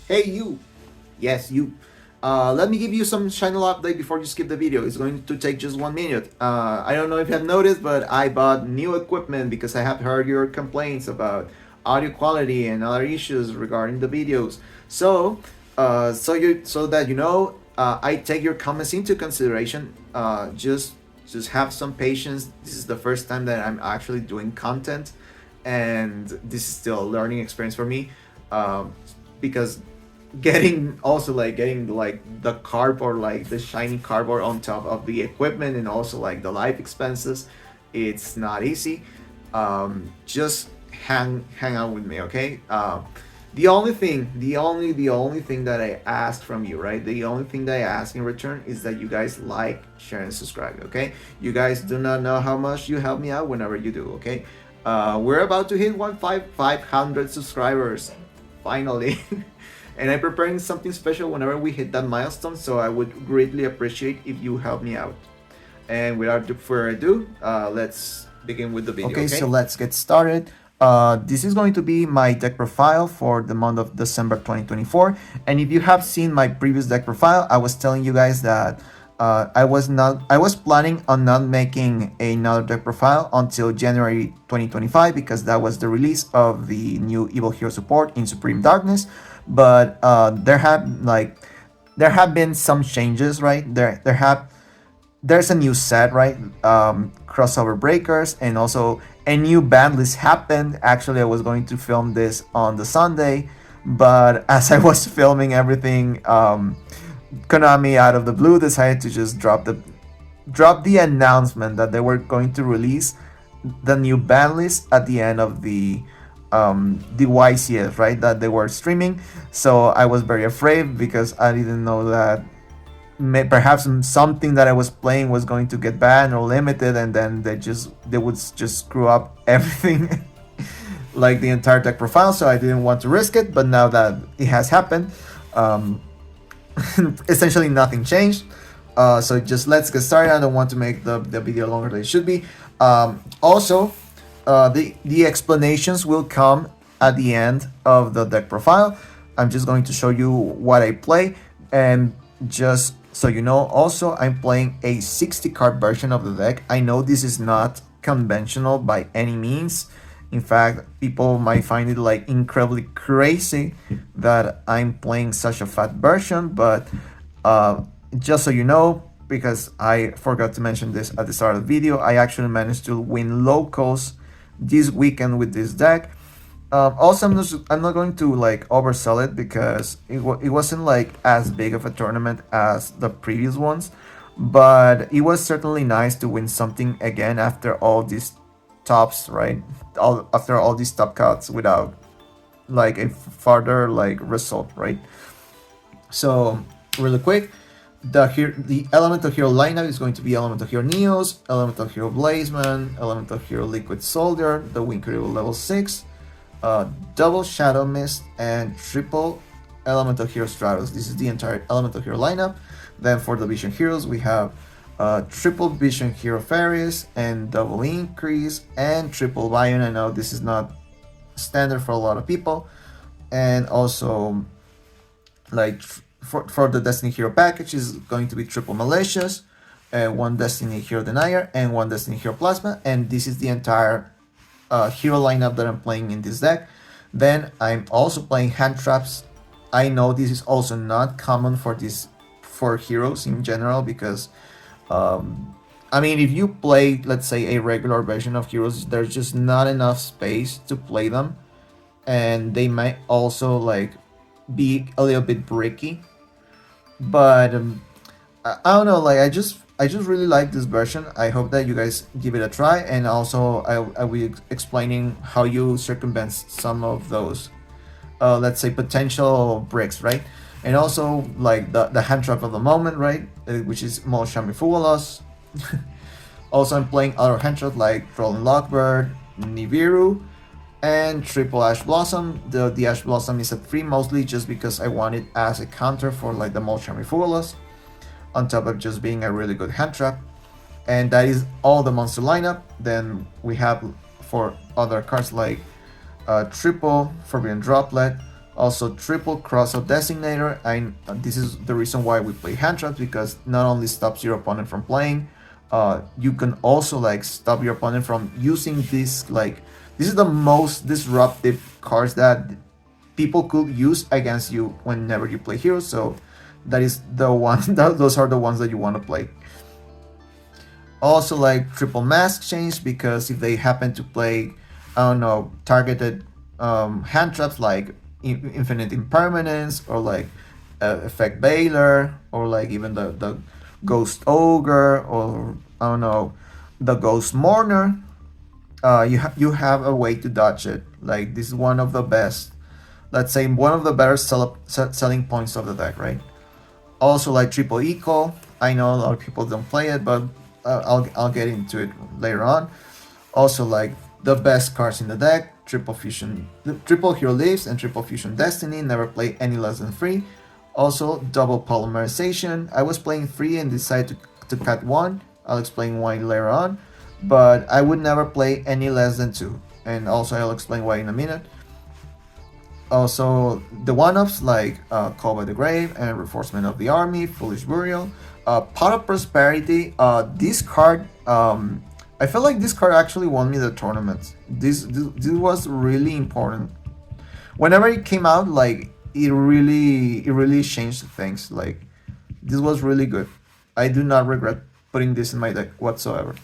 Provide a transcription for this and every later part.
Hey you! Yes, you. Let me give you some channel update before you skip the video. It's going to take just 1 minute. I don't know if you have noticed, but I bought new equipment because I have heard your complaints about audio quality and other issues regarding the videos. So that you know, I take your comments into consideration. Just have some patience. This is the first time that I'm actually doing content, and this is still a learning experience for me. Because getting like the cardboard, like the shiny cardboard on top of the equipment, and also like the life expenses, it's not easy. Just hang out with me, okay? The only thing that I ask from you, right? The only thing that I ask in return is that you guys like, share, and subscribe, okay? You guys do not know how much you help me out whenever you do, okay? We're about to hit 500 subscribers, finally. And I'm preparing something special whenever we hit that milestone, so I would greatly appreciate if you help me out. And without further ado, let's begin with the video. Okay, so let's get started. This is going to be my deck profile for the month of December 2024. And if you have seen my previous deck profile, I was telling you guys that I was planning on not making another deck profile until January 2025, because that was the release of the new Evil Hero support in Supreme Darkness. But there have been some changes, right? There's a new set, right? Crossover breakers, and also a new band list happened. Actually, I was going to film this on the Sunday, but as I was filming everything, Konami out of the blue decided to just drop the announcement that they were going to release the new ban list at the end of the YCS, right, that they were streaming. So I was very afraid because I didn't know that perhaps something that I was playing was going to get banned or limited, and then they would just screw up everything, like the entire deck profile. So I didn't want to risk it. But now that it has happened, essentially nothing changed. So just let's get started. I don't want to make the video longer than it should be. Also, the explanations will come at the end of the deck profile. I'm just going to show you what I play, and just so you know, also I'm playing a 60 card version of the deck. I know this is not conventional by any means. In fact, people might find it like incredibly crazy that I'm playing such a fat version, but just so you know, because I forgot to mention this at the start of the video, I actually managed to win locals this weekend with this deck. Also, I'm not going to like oversell it, because it wasn't like as big of a tournament as the previous ones, but it was certainly nice to win something again after all these tops, right? After all these top cuts without like a further like result, right? So really quick, the Elemental Hero lineup is going to be Elemental Hero Neos, Elemental Hero Blazeman, Elemental Hero Liquid Soldier, the Winker level 6, double Shadow Mist, and triple Elemental Hero Stratos. This is the entire Elemental Hero lineup. Then for the Vision Heroes, we have triple Vision Hero Fairies, and double Increase, and triple Bion. I know this is not standard for a lot of people. And also, like, for the Destiny Hero package is going to be triple Malicious, one Destiny Hero Denier, and one Destiny Hero Plasma. And this is the entire hero lineup that I'm playing in this deck. Then I'm also playing hand traps. I know this is also not common for heroes in general, because I mean, if you play, let's say, a regular version of heroes, there's just not enough space to play them, and they might also like be a little bit bricky. But I don't know, like I just really like this version. I hope that you guys give it a try, and also I will be explaining how you circumvent some of those let's say potential bricks, right? And also like the hand trap of the moment, right, which is Molshami Fugalos. Also, I'm playing other hand traps like Trolling Lockbird, Nibiru, and triple Ash Blossom. The Ash Blossom is at 3 mostly just because I want it as a counter for like the Molshami Fugalos, on top of just being a really good hand trap. And that is all the monster lineup. Then we have for other cards like triple Forbidden Droplet, Also, triple Crossout Designator. This is the reason why we play hand traps, because not only stops your opponent from playing, you can also like stop your opponent from using this. Like, this is the most disruptive cards that people could use against you whenever you play heroes. So that is the one. Those are the ones that you want to play. Also, like triple mask change, because if they happen to play, I don't know, targeted hand traps like infinite impermanence, or like effect Baylor, or like even the ghost ogre, or I don't know, the ghost mourner, you have a way to dodge it. Like, this is one of the best, let's say one of the better selling points of the deck, right? Also, like triple eco. I know a lot of people don't play it, but I'll get into it later on. Also, like the best cards in the deck: triple fusion, triple hero leaves, and triple fusion destiny. Never play any less than 3. Also, double polymerization. I was playing 3 and decided to cut 1. I'll explain why later on, but I would never play any less than 2, and also I'll explain why in a minute. Also, the one-ups like Call by the Grave and Reinforcement of the Army, Foolish Burial, Pot of Prosperity. This card, I feel like this card actually won me the tournament. This was really important. Whenever it came out, like it really changed things. Like, this was really good. I do not regret putting this in my deck whatsoever.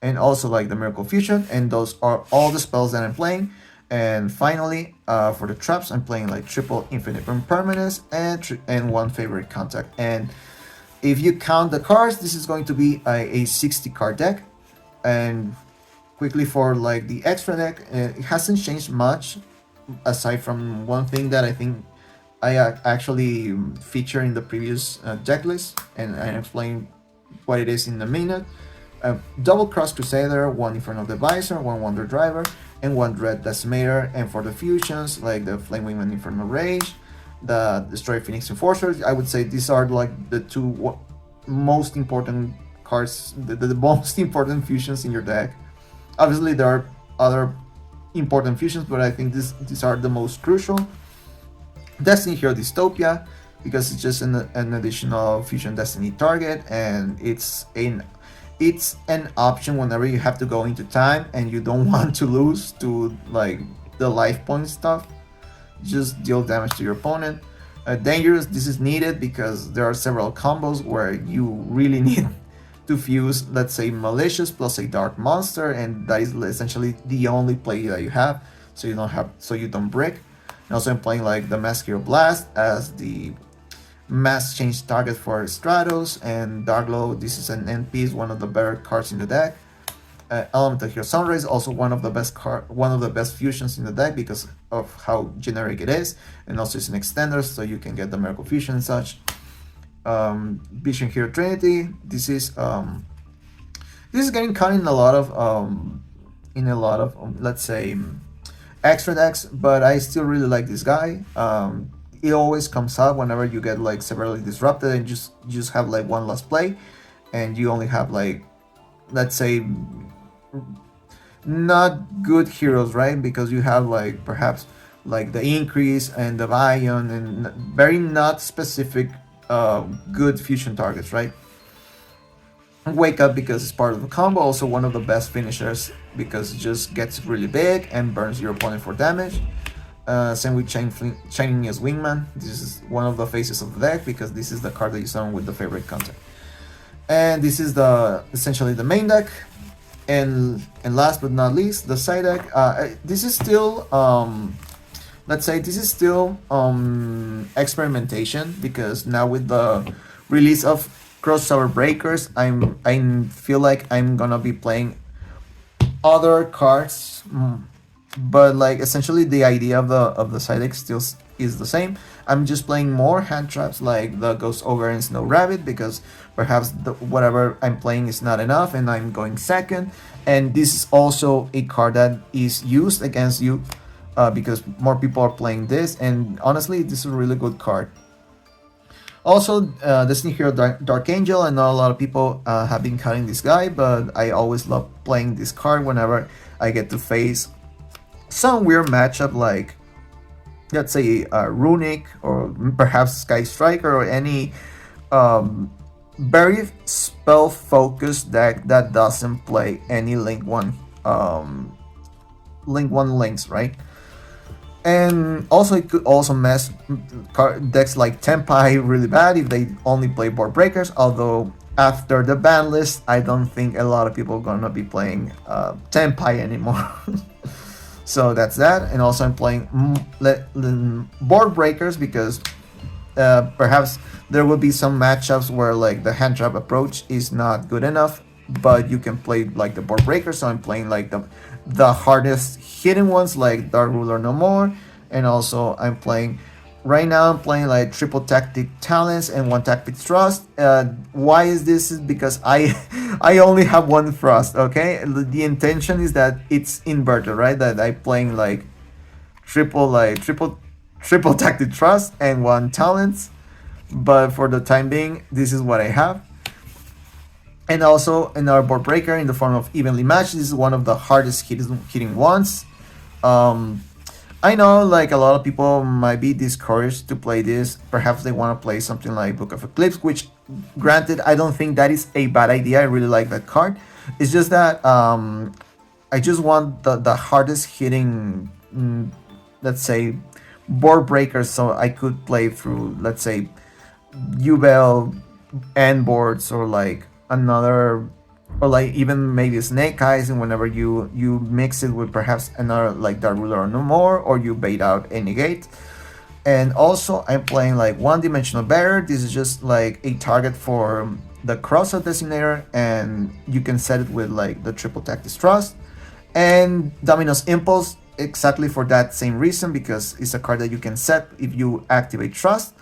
And also, like the Miracle Fusion, and those are all the spells that I'm playing. And finally, for the traps, I'm playing like triple infinite impermanence and one favorite contact. And if you count the cards, this is going to be a 60 card deck. And quickly for like the extra deck, it hasn't changed much, aside from one thing that I think I actually featured in the previous deck list, and I explain what it is in a minute. Double Cross Crusader, one Inferno Divisor, one Wonder Driver, and one Dread Decimator. And for the fusions, like the Flame Wingman Inferno Rage, the Destroy Phoenix Enforcer, I would say these are like the two most important cards, the most important fusions in your deck. Obviously, there are other important fusions, but I think these are the most crucial. Destiny Hero Dystopia, because it's just an additional fusion destiny target, and it's an option whenever you have to go into time and you don't want to lose to like the life point stuff. Just deal damage to your opponent. Dangerous, this is needed because there are several combos where you really need to fuse, let's say, Malicious plus a Dark Monster, and that is essentially the only play that you have, so you don't break. And also, I'm playing like the Mask Hero Blast as the mass change target for Stratos, and Darkglow, this is an end piece, one of the better cards in the deck. Elemental Hero Sunrise, also one of the best fusions in the deck because of how generic it is, and also it's an extender, so you can get the Miracle Fusion and such. Vision Hero Trinity, this is getting caught in a lot of let's say extra decks, but I still really like this guy. It always comes out whenever you get like severely disrupted and just have like one last play, and you only have like, let's say, not good heroes, right? Because you have like perhaps like the Increase and the Vion and very not specific good fusion targets, right? Wake Up, because it's part of the combo, also one of the best finishers because it just gets really big and burns your opponent for damage. Same with Shining-News Wingman. This is one of the faces of the deck because this is the card that you summon with the favorite contact. And this is essentially the main deck. And last but not least, the side deck. This is still let's say this is still experimentation, because now with the release of Crossover Breakers, I feel like I'm gonna be playing other cards, but like essentially the idea of the side deck still is the same. I'm just playing more hand traps like the Ghost Ogre and Snow Rabbit because perhaps whatever I'm playing is not enough and I'm going second. And this is also a card that is used against you because more people are playing this, and honestly this is a really good card. Also, Destiny Hero Dark Angel. I know a lot of people have been cutting this guy, but I always love playing this card whenever I get to face some weird matchup like let's say Runic or perhaps Sky Striker or any um, very spell focused deck that doesn't play any um, link one links, right? And also it could also mess decks like Tempai really bad if they only play board breakers. Although after the ban list, I don't think a lot of people are gonna be playing Tempai anymore. So that's that. And also I'm playing board breakers because perhaps there will be some matchups where like the hand trap approach is not good enough, but you can play like the board breaker. So I'm playing like the hardest hitting ones like Dark Ruler No More, and also I'm playing right now. I'm playing like triple tactic talents and one tactic thrust. Why is this? Is because I I only have one thrust. Okay, the intention is that it's inverted, right? That I playing like triple tactic trust and one talents, but for the time being this is what I have. And also another board breaker in the form of evenly matched. This is one of the hardest hitting ones. um I know like a lot of people might be discouraged to play this. Perhaps they want to play something like Book of Eclipse, which granted I don't think that is a bad idea. I really like that card. It's just that I just want the hardest hitting, let's say, board breakers, so I could play through, let's say, Ubel end boards or like another, or like even maybe Snake Eyes, and whenever you mix it with perhaps another like Dark Ruler or No More, or you bait out a negate. And also I'm playing like one dimensional barrier. This is just like a target for the crossout designator, and you can set it with like the triple tactic thrust and Dominus Impulse, exactly for that same reason, because it's a card that you can set if you activate Trust,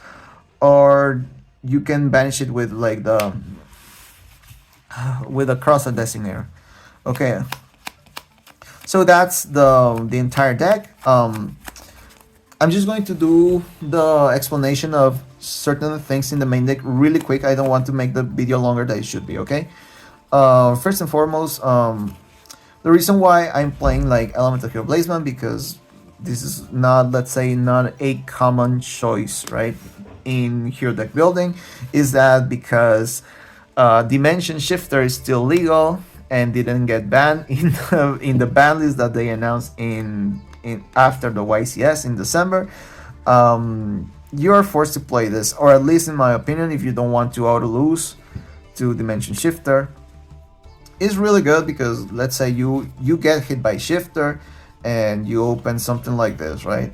or you can banish it with like the with a crossout designator. Okay, so that's the entire deck. I'm just going to do the explanation of certain things in the main deck really quick. I don't want to make the video longer than it should be. Okay. First and foremost, the reason why I'm playing like Elemental Hero Blazeman, because this is not, let's say, not a common choice, right, in hero deck building, is that because Dimension Shifter is still legal and didn't get banned in the ban list that they announced in after the YCS in December. You are forced to play this, or at least in my opinion, if you don't want to auto lose to Dimension Shifter. It's really good because let's say you get hit by Shifter and you open something like this, right?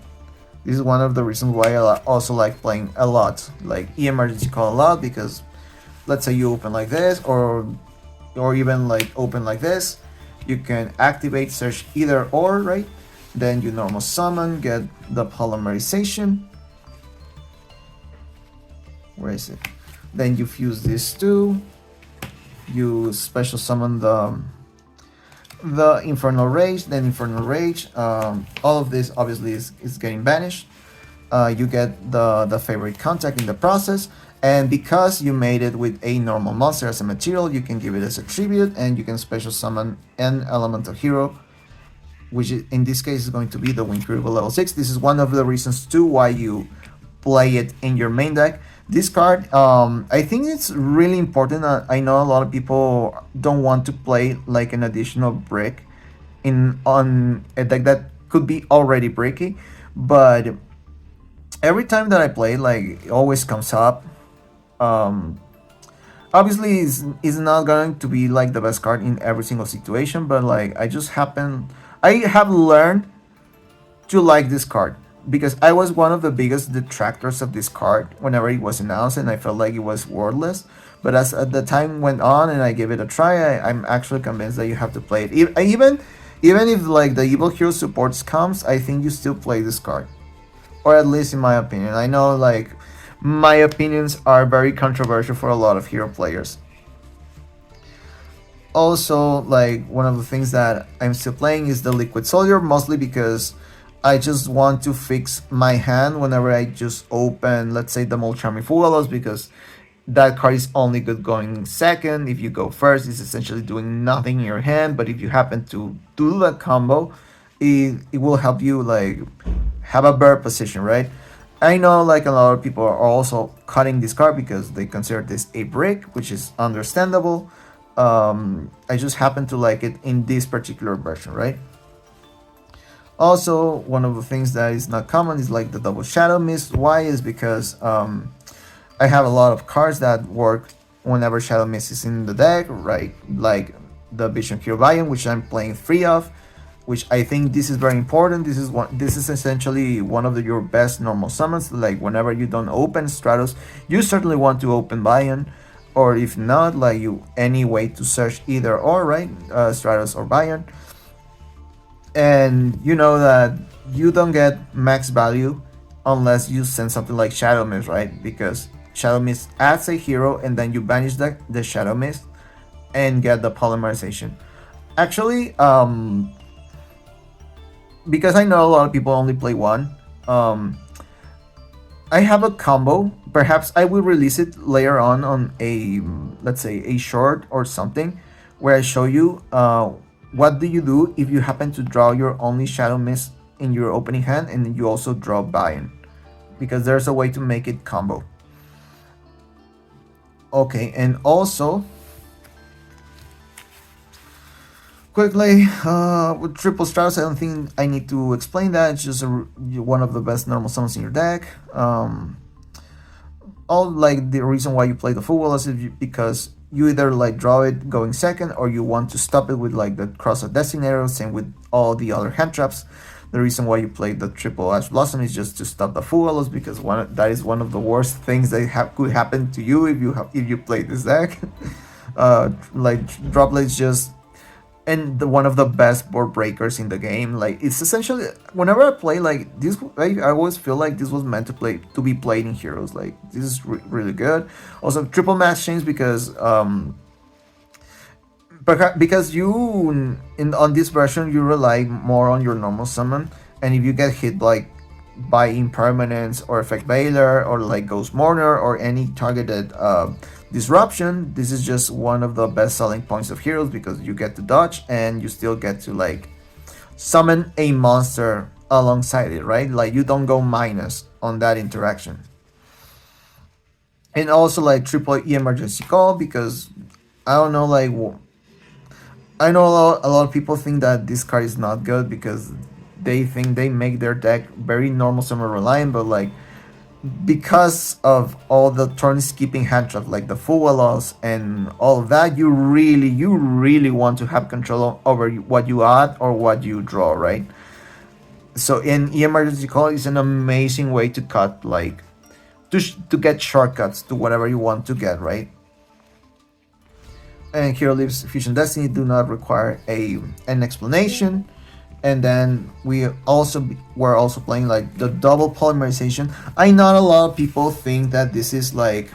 This is one of the reasons why I also like playing a lot, like emergency call a lot, because let's say you open like this, or even like open like this, you can activate search either or, right? Then you normal summon, get the polymerization. Where is it? Then you fuse these two. You special summon the Infernal Rage, then Infernal Rage. All of this obviously is getting banished. You get the favorite contact in the process, and because you made it with a normal monster as a material, you can give it as a tribute, and you can special summon an elemental hero, which in this case is going to be the Wind Critical level 6. This is one of the reasons too why you play it in your main deck. This card, I think it's really important. I know a lot of people don't want to play like an additional brick on a deck that could be already bricky, but every time that I play, like, it always comes up. Obviously, it's not going to be like the best card in every single situation, but like I have learned to like this card, because I was one of the biggest detractors of this card whenever it was announced, and I felt like it was worthless. But as the time went on and I gave it a try, I'm actually convinced that you have to play it. Even if like the Evil Hero supports comes, I think you still play this card, or at least in my opinion. I know like my opinions are very controversial for a lot of hero players. Also, like, one of the things that I'm still playing is the Liquid Soldier, mostly because I just want to fix my hand whenever I just open, let's say, the Molcharming Fugalos, because that card is only good going second. If you go first, it's essentially doing nothing in your hand, but if you happen to do that combo, it will help you like have a better position, right? I know like a lot of people are also cutting this card because they consider this a brick, which is understandable. I just happen to like it in this particular version, right? Also, one of the things that is not common is like the double shadow mist. Why is because I have a lot of cards that work whenever shadow mist is in the deck, right? Like the Vision Hero Biome, which I'm playing 3 of, which I think this is very important. This is essentially one of your best normal summons. Like whenever you don't open Stratos, you certainly want to open Bion, or if not, like you any way to search either or, right? Stratos or Bion. And you know that you don't get max value unless you send something like Shadow Mist, right? Because Shadow Mist adds a hero and then you banish the Shadow Mist and get the Polymerization. Actually, because I know a lot of people only play one, I have a combo. Perhaps I will release it later on a, let's say, a short or something, where I show you what do you do if you happen to draw your only Shadow Mist in your opening hand and you also draw Bion, because there's a way to make it combo. Okay, and also quickly, with triple Stratos, I don't think I need to explain that. It's just one of the best normal summons in your deck. All like the reason why you play the full wall is because you either like draw it going second, or you want to stop it with like the Cross of Destiny arrow. Same with all the other hand traps. The reason why you play the triple Ash Blossom is just to stop the full walls, because that is one of the worst things that could happen to you if you play this deck. Like droplets just, and one of the best board breakers in the game. Like it's essentially, whenever I play like this, I always feel like this was meant to be played in Heroes. Like this is really good. Also triple match chains, because you on this version you rely more on your normal summon, and if you get hit like by Impermanence or Effect Veiler or like Ghost Mourner or any targeted disruption, this is just one of the best selling points of Heroes, because you get to dodge and you still get to like summon a monster alongside it, right? Like you don't go minus on that interaction. And also like triple emergency call, because I don't know, like I know a lot of people think that this card is not good because they think they make their deck very normal summon reliant, but like because of all the turn skipping hand traps like the full loss and all of that, you really want to have control over what you add or what you draw, right? So in emergency call is an amazing way to cut, like to get shortcuts to whatever you want to get, right? And Hero Leaves Fusion Destiny do not require an explanation. And then we're also playing like the double Polymerization. I know a lot of people think that this is like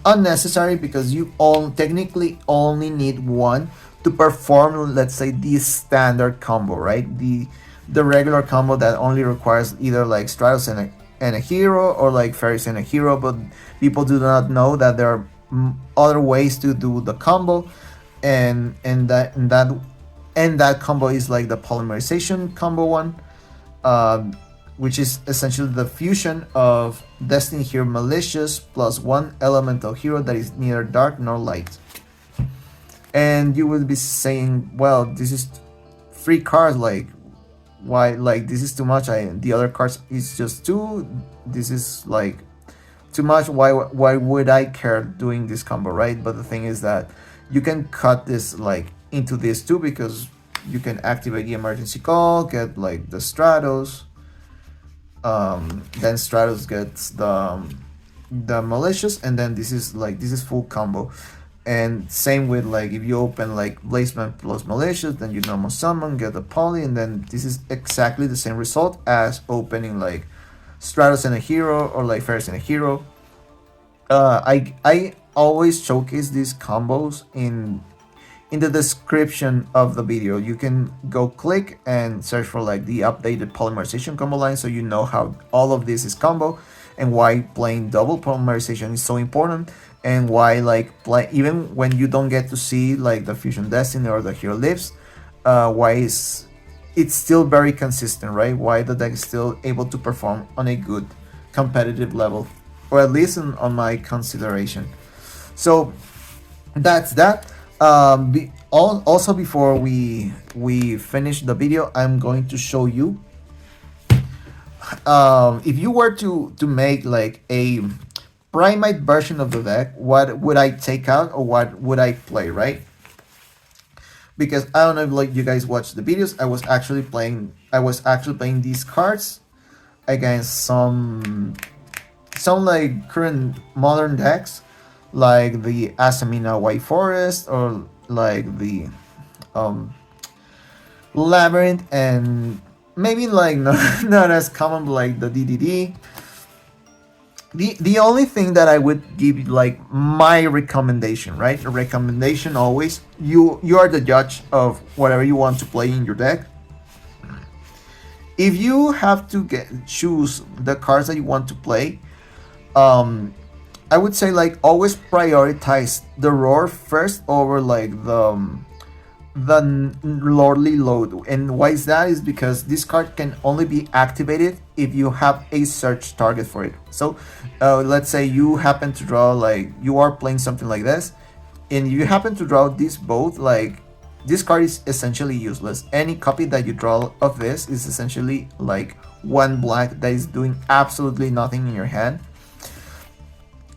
unnecessary, because you technically only need one to perform, let's say, the standard combo, right? The regular combo that only requires either like Stratos and a hero, or like Fairies and a hero. But people do not know that there are other ways to do the combo, and that combo is like the Polymerization Combo one, which is essentially the fusion of Destiny Hero Malicious plus one elemental hero that is neither dark nor light. And you will be saying, well, this is 3 cards, like why, like this is too much, the other cards is just 2, this is like too much, why would I care doing this combo, right? But the thing is that you can cut this like into this too, because you can activate the emergency call, get like the Stratos, then Stratos gets the malicious, and then this is full combo. And same with like if you open like Blazeman plus malicious, then you normal summon, get the poly, and then this is exactly the same result as opening like Stratos and a hero, or like Fairies and a hero. I always showcase these combos in the description of the video. You can go click and search for like the updated Polymerization Combo Lines, so you know how all of this is combo, and why playing double Polymerization is so important, and why like even when you don't get to see like the Fusion Destiny or the Hero Lives, why it's still very consistent, right? Why the deck is still able to perform on a good competitive level, or at least on my consideration. So that's that. Also, before we finish the video, I'm going to show you, if you were to make like a Primite version of the deck, what would I take out or what would I play, right? Because I don't know if like you guys watched the videos. I was actually playing these cards against some like current modern decks, like the Asamina White Forest, or like the um Labyrinth, and maybe like not as common like the DDD. The only thing that I would give you, like my recommendation, right? A recommendation always. You are the judge of whatever you want to play in your deck. If you have to choose the cards that you want to play, I would say like always prioritize the roar first over like the lordly load. And why is that? Is because this card can only be activated if you have a search target for it. So let's say you happen to draw, like you are playing something like this, and you happen to draw these both, like this card is essentially useless. Any copy that you draw of this is essentially like one black that is doing absolutely nothing in your hand.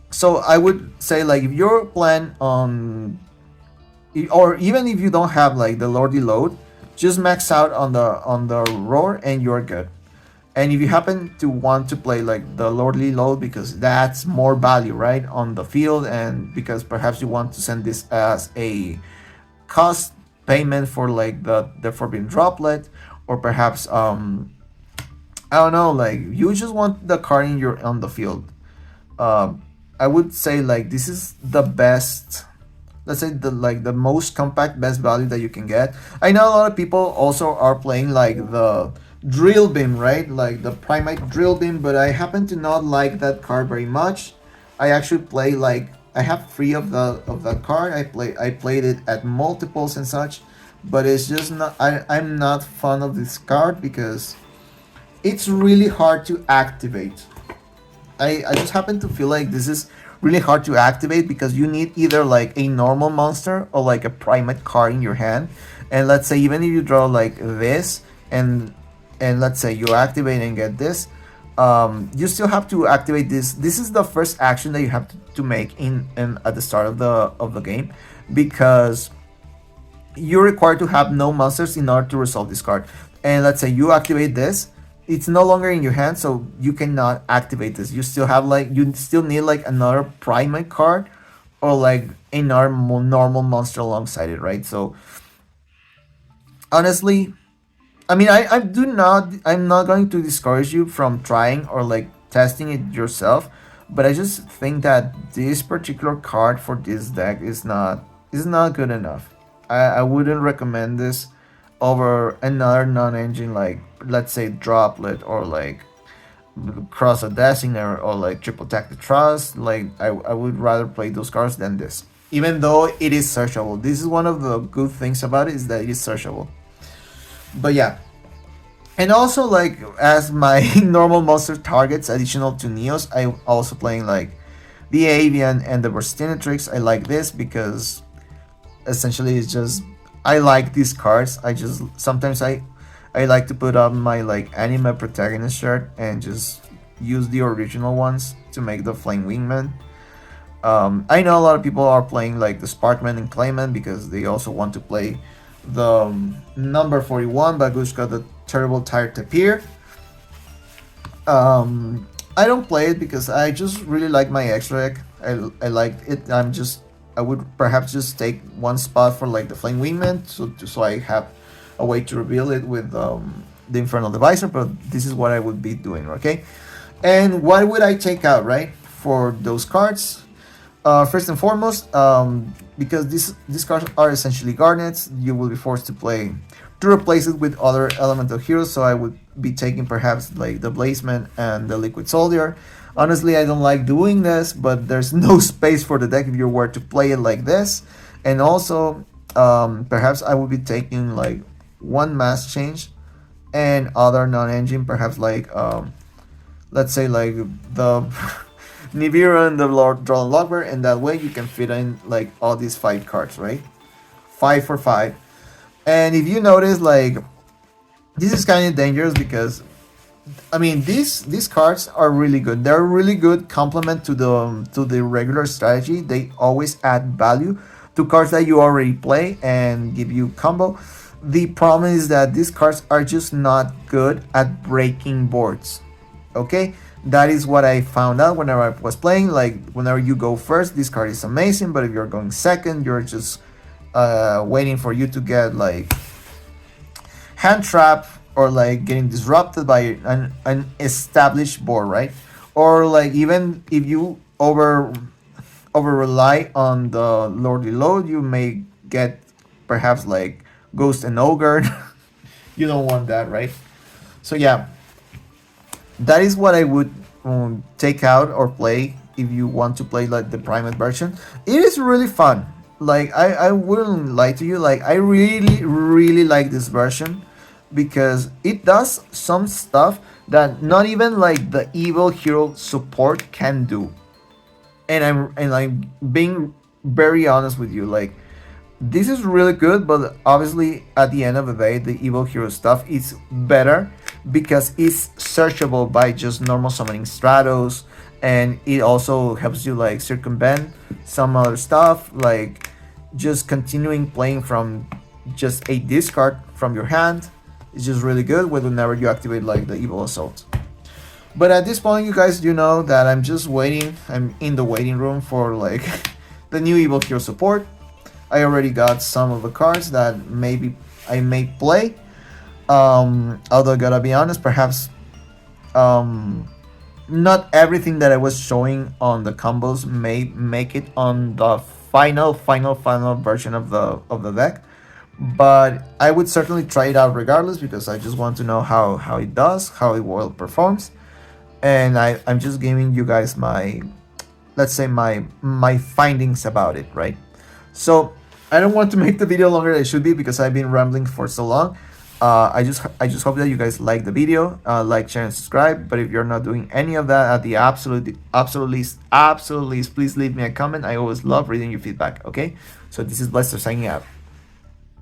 So I would say like if your plan on, or even if you don't have like the lordy load, just max out on the roar and you're good. And if you happen to want to play like the lordly load because that's more value, right, on the field, and because perhaps you want to send this as a cost payment for like the forbidden droplet, or perhaps I don't know, like you just want the card in your on the field. I would say like this is the best, let's say the most compact best value that you can get. I know a lot of people also are playing like the drill beam, right, like the Primite drill beam, but I happen to not like that card very much. I actually play like, I have 3 of that card. I played it at multiples and such, but it's just not, I'm not fond of this card because it's really hard to activate. I just happen to feel like this is really hard to activate because you need either like a normal monster or like a Primate card in your hand. And let's say even if you draw like this, and let's say you activate and get this, you still have to activate this. This is the first action that you have to make in at the start of the game, because you're required to have no monsters in order to resolve this card. And let's say you activate this, it's no longer in your hand, so you cannot activate this. You still have like, you still need like another Primate card or like another normal monster alongside it, right? So honestly, I mean, I'm not going to discourage you from trying or like testing it yourself, but I just think that this particular card for this deck is not good enough. I wouldn't recommend this over another non-engine, like let's say Droplet or like Cross a Designer or like Triple Tactic Trust. Like I would rather play those cards than this, even though it is searchable. This is one of the good things about it, is that it is searchable. But yeah, and also like as my normal monster targets additional to Neos, I'm also playing like the Avian and the Burstinatrix. I like this because essentially it's just, I like these cards. I just sometimes I like to put up my like anime protagonist shirt and just use the original ones to make the Flame Wingman. I know a lot of people are playing like the Sparkman and Clayman because they also want to play the number 41 Bagushka, the Terrible Tire Tapir. I don't play it because I just really like my extra deck. I like it. I would perhaps just take one spot for like the Flame Wingman, so I have a way to reveal it with the Infernal Divisor, but this is what I would be doing, okay? And what would I take out, right, for those cards? First and foremost, because these cards are essentially Garnets, you will be forced to replace it with other elemental heroes, so I would be taking perhaps like the Blazeman and the Liquid Soldier. Honestly, I don't like doing this, but there's no space for the deck if you were to play it like this. And also, perhaps I would be taking like one Mass Change and other non-engine, perhaps like let's say like the Nibiru and the Lord Drawn Logber, and that way you can fit in like all these 5 cards, right? 5 for 5. And if you notice, like, this is kind of dangerous because I mean these cards are really good. They're a really good complement to the regular strategy. They always add value to cards that you already play and give you combo. The problem is that these cards are just not good at breaking boards. Okay, that is what I found out whenever I was playing. Like whenever you go first, this card is amazing, but if you're going second, you're just waiting for you to get like hand trap or like getting disrupted by an established board, right? Or like even if you over rely on the lordy load, you may get perhaps like ghost and ogre. You don't want that, right? So yeah, that is what I would take out or play if you want to play like the Primate version. It is really fun. Like I wouldn't lie to you, like I really like this version because it does some stuff that not even like the evil hero support can do. And I'm being very honest with you, like this is really good, but obviously at the end of the day the evil hero stuff is better because it's searchable by just normal summoning stratos, and it also helps you like circumvent some other stuff, like just continuing playing from just a discard from your hand is just really good whenever you activate like the evil assault. But at this point, you guys, you know that I'm just waiting. I'm in the waiting room for like the new evil hero support. I already got some of the cards that maybe I may play. Although I gotta be honest, perhaps not everything that I was showing on the combos may make it on the final version of the deck. But I would certainly try it out regardless because I just want to know how it does, how it well performs. And I'm just giving you guys my, let's say my findings about it, right? So I don't want to make the video longer than it should be because I've been rambling for so long. I just hope that you guys like the video, like, share, and subscribe. But if you're not doing any of that, at the absolute least, please leave me a comment. I always love reading your feedback. Okay, so this is Lester signing out.